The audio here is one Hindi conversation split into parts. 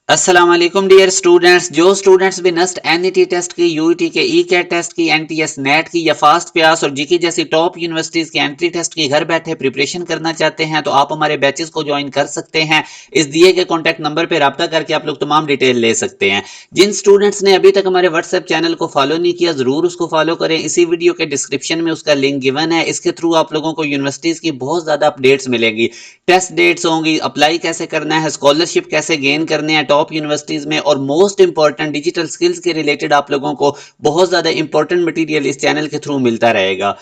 अस्सलाम वालेकुम डियर स्टूडेंट्स। जो स्टूडेंट्स भी नस्ट एनईटी टेस्ट की, यूईटी के ई कैट टेस्ट की, एनटीएस नेट की या फास्ट प्यास और जीके जैसी टॉप यूनिवर्सिटीज के एंट्री टेस्ट की घर बैठे प्रिपरेशन करना चाहते हैं तो आप हमारे बैचेस को ज्वाइन कर सकते हैं। इस दिए गए कॉन्टैक्ट नंबर पर रब्ता करके आप लोग तमाम डिटेल ले सकते हैं। जिन स्टूडेंट्स ने अभी तक हमारे व्हाट्सएप चैनल को फॉलो नहीं किया जरूर उसको फॉलो करें। इसी वीडियो के डिस्क्रिप्शन में उसका लिंक गिवन है। इसके थ्रू आप लोगों को यूनिवर्सिटीज की बहुत ज्यादा अपडेट्स मिलेगी। टेस्ट डेट्स होंगी, अप्लाई कैसे करना है, स्कॉलरशिप कैसे गेन करने हैं टॉप यूनिवर्सिटीज में, और मोस्ट इंपॉर्टेंट डिजिटल स्किल्स के रिलेटेड आप लोगों को बहुत ज्यादा इंपॉर्टेंट मटेरियल इस चैनल के थ्रू मिलता रहेगा।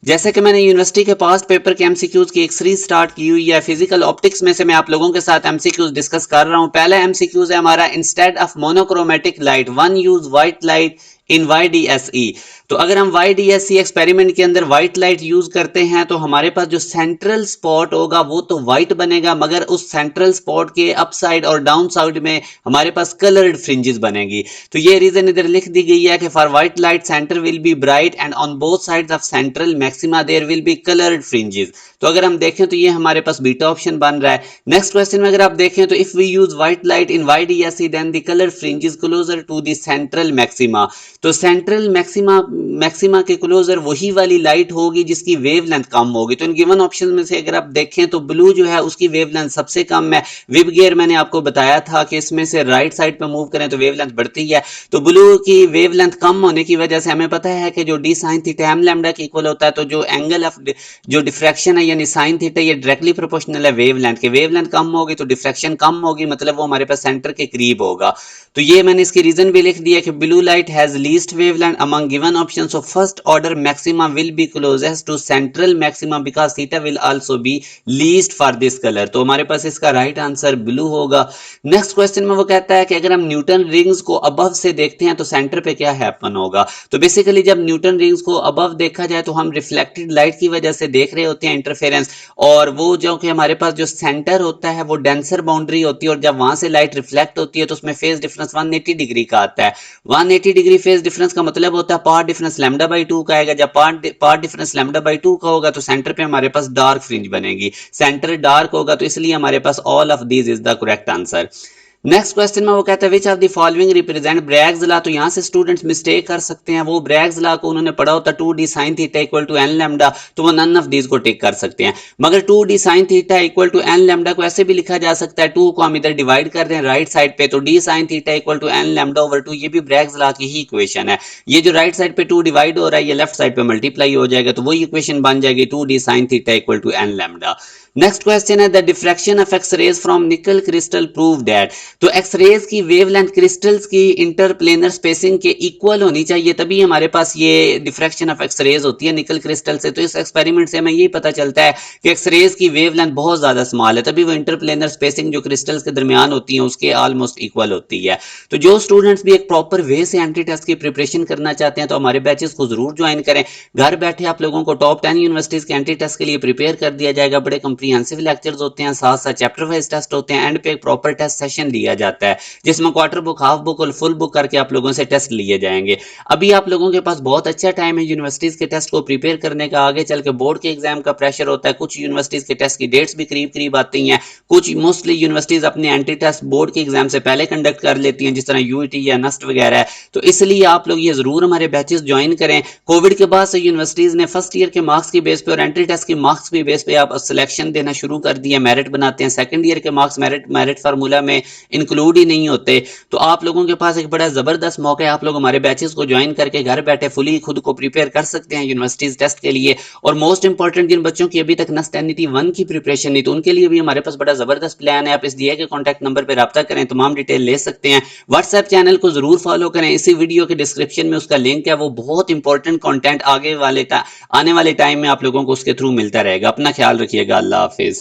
जैसे कि मैंने यूनिवर्सिटी के पास्ट पेपर के एमसीक्यूज की एक सीरीज स्टार्ट की हुई है। फिजिकल ऑप्टिक्स में से मैं आप लोगों के साथ एमसीक्यूज डिस्कस कर रहा हूं। पहला एमसीक्यूज है हमारा, instead of monochromatic light one use white light in YDSE. तो अगर हम वाईडीएसई एक्सपेरिमेंट के अंदर व्हाइट लाइट यूज करते हैं तो हमारे पास जो सेंट्रल स्पॉट होगा वो तो व्हाइट बनेगा, मगर उस सेंट्रल स्पॉट के अप साइड और डाउन साइड में हमारे पास कलर्ड फ्रिंजेस बनेगी। तो ये रीजन इधर लिख दी गई है कि for white light centre will be bright and on both sides of central maxima there will be coloured fringes. तो अगर हम देखें तो ये हमारे पास बीटा ऑप्शन बन रहा है। नेक्स्ट क्वेश्चन में अगर आप देखें तो if we use white light in YDSE then the colour fringes closer to the central maxima. तो सेंट्रल मैक्सिमा मैक्सिमा के क्लोजर वही वाली लाइट होगी जिसकी वेवलेंथ कम होगी। तो इन गिवन ऑप्शन में से अगर आप देखें तो ब्लू जो है उसकी वेवलेंथ सबसे कम है। विब गियर मैंने आपको बताया था कि इसमें से राइट साइड पे मूव करें तो वेवलेंथ बढ़ती है। तो ब्लू की वेवलेंथ कम होने की वजह से हमें पता है कि जो d sine theta m lambda के इक्वल होता है, तो जो एंगल ऑफ जो डिफ्रैक्शन है यानी साइन थीटा ये डायरेक्टली प्रोपोर्शनल है वेवलेंथ के। वेवलेंथ कम होगी तो डिफ्रैक्शन कम होगी, मतलब वो हमारे पास सेंटर के करीब होगा। तो ये मैंने इसकी रीजन भी लिख दिया कि blue light has least wavelength among given option, so first order maxima will be closest to central maxima because theta will also be least for this colour. तो हमारे पास इसका राइट आंसर ब्लू होगा। नेक्स्ट क्वेश्चन में वो कहता है कि अगर हम न्यूटन रिंग्स को अबव से देखते हैं तो सेंटर पे क्या हैपन होगा। तो बेसिकली जब न्यूटन रिंग्स को अबव देखा जाए तो हम रिफ्लेक्टेड लाइट की वजह से देख रहे होते हैं इंटरफेरेंस, और वो जो कि हमारे पास जो सेंटर होता है वो डेंसर बाउंड्री होती है, और जब वहां से लाइट रिफ्लेक्ट होती है तो उसमें फेज डिफरेंस 180 डिग्री का आता है। 180 डिग्री फेज डिफरेंस का मतलब होता है पार्ट डिफरेंस लैम्डा बाई 2 का आएगा। जब पार्ट डिफरेंस लैम्डा बाई 2 का होगा तो सेंटर पे हमारे पास डार्क फ्रिंज बनेगी। सेंटर डार्क होगा तो इसलिए हमारे पास all of these is the correct answer. Next question में वो कहता है which of the following represent Bragg's law. तो यहां से स्टूडेंट्स मिस्टेक कर सकते हैं। वो ब्रैग्स लॉ को उन्होंने पढ़ा होता 2d sin theta equal to n lambda, तो वो नन ऑफ दीज को टिक कर सकते हैं। मगर 2d sin theta equal to n lambda को ऐसे भी लिखा जा सकता है, 2 को हम इधर डिवाइड कर रहे हैं राइट साइड पे, तो d sin theta equal to n lambda over 2, ये भी ब्रैग्स लॉ की ही इक्वेशन है। ये जो राइट साइड पे 2 डिवाइड हो रहा है ये लेफ्ट साइड पे मल्टीप्लाई हो जाएगा, तो वही इक्वेशन बन जाएगी 2d sin theta equal to n lambda. Next question है the diffraction of X rays from nickel crystal prove that. तो एक्स रेज की वेवलेंथ क्रिस्टल्स की इंटरप्लेनर स्पेसिंग के इक्वल होनी चाहिए, तभी हमारे पास ये डिफ्रैक्शन ऑफ एक्स रेज होती है निकल क्रिस्टल से। तो इस एक्सपेरिमेंट से हमें ये पता चलता है कि एक्स रेज की वेवलेंथ बहुत ज्यादा स्मॉल है, तभी वो इंटरप्लेनर स्पेसिंग जो क्रिस्टल्स के दरमियान होती है उसके ऑलमोस्ट इक्वल होती है। तो जो स्टूडेंट्स भी एक प्रॉपर वे से एंट्री टेस्ट की प्रिपरेशन करना चाहते हैं तो हमारे बैचेस को जरूर ज्वाइन करें। घर बैठे आप लोगों को टॉप 10 यूनिवर्सिटीज के एंट्री टेस्ट के लिए प्रिपेयर कर दिया जाएगा। बड़े कॉम्प्रिहेंसिव लेक्चर्स होते हैं, साथ साथ चैप्टर वाइज टेस्ट होते हैं, एंड पे एक प्रॉपर टेस्ट सेशन लिया जाता है जिसमें क्वार्टर बुक, हाफ बुक और फुल बुक करके आप लोगों से टेस्ट लिए जाएंगे। अभी आप लोगों के पास बहुत अच्छा टाइम है यूनिवर्सिटीज के टेस्ट को प्रिपेयर करने का। आगे चल के बोर्ड के एग्जाम का प्रेशर होता है, कुछ यूनिवर्सिटीज के टेस्ट की डेट्स भी करीब करीब आती हैं। कुछ मोस्टली यूनिवर्सिटीज अपने एंट्री टेस्ट बोर्ड के एग्जाम से पहले कंडक्ट कर लेती हैं, जिस तरह यूईटी या नस्ट वगैरह है। तो इसलिए आप लोग ये जरूर हमारे बैचेस ज्वाइन करें। कोविड के बाद से यूनिवर्सिटीज ने फर्स्ट ईयर के मार्क्स की बेस पे और एंट्री टेस्ट की मार्क्स की बेस पे आप सिलेक्शन देना शुरू कर दिया, मेरिट बनाते हैं। सेकंड ईयर के मार्क्स मेरिट फार्मूला में इंक्लूड ही नहीं होते। तो आप लोगों के पास एक बड़ा जबरदस्त मौका है, आप लोग हमारे बैचेस को ज्वाइन करके घर बैठे फुली खुद को प्रिपेयर कर सकते हैं यूनिवर्सिटीज टेस्ट के लिए। और मोस्ट इंपॉर्टेंट जिन बच्चों की अभी तक नस्ट एनईटी 1 की प्रिपरेशन नहीं, तो उनके लिए भी हमारे पास बड़ा जबरदस्त प्लान है। आप इस दिए के कॉन्टैक्ट नंबर पर रब्ता करें, तमाम डिटेल ले सकते हैं। व्हाट्सएप चैनल को जरूर फॉलो करें, इसी वीडियो के डिस्क्रिप्शन में उसका लिंक है। वो बहुत इंपॉर्टेंट कंटेंट आने वाले टाइम में आप लोगों को उसके थ्रू मिलता रहेगा। अपना ख्याल रखिएगा। अल्लाह हाफिज।